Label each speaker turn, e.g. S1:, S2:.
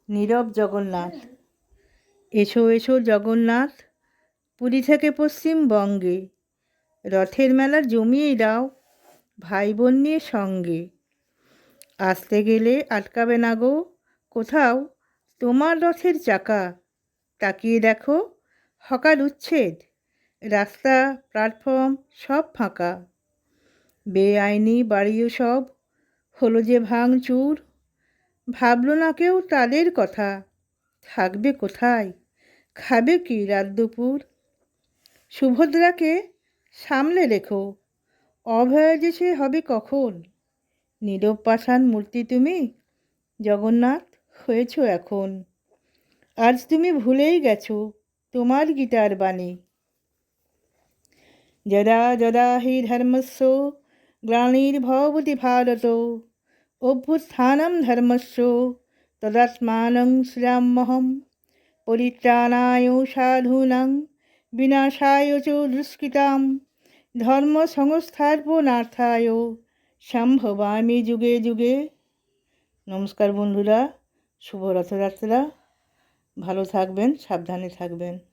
S1: নীরব জগন্নাথ। এসো এসো জগন্নাথ, পুরী থেকে পশ্চিমবঙ্গে রথের মেলা জমিয়ে দাও ভাই বোন নিয়ে সঙ্গে। আসতে গেলে আটকাবে না গো কোথাও তোমার রথের চাকা। তাকিয়ে দেখো হকার উচ্ছেদ, রাস্তা প্ল্যাটফর্ম সব ফাঁকা। বেআইনি বাড়িও সব হলো যে ভাঙচুর, ভাবলো না কেউ তাদের কথা। থাকবে কোথায়, খাবে কি রাত দুপুর। সুভদ্রাকে সামলে রেখো, অভয় যে সে হবে কখন। নীরব পাষাণ মূর্তি তুমি জগন্নাথ হয়েছ এখন। আজ তুমি ভুলেই গেছো তোমার গীতার বাণী। যদা যদা হি ধর্মস্য গ্লানির্ভবতি ভারত, অভ্যুত্থানম ধর্মস্য তদাত্মানং সৃজাম্যহম। পরিত্রাণায় সাধূনাং বিনাশায় চ দুষ্কৃতাম, ধর্ম সংস্থাপনার্থায় সম্ভবামি যুগে যুগে। নমস্কার বন্ধুরা, শুভ রথযাত্রা। ভালো থাকবেন, সাবধানে থাকবেন।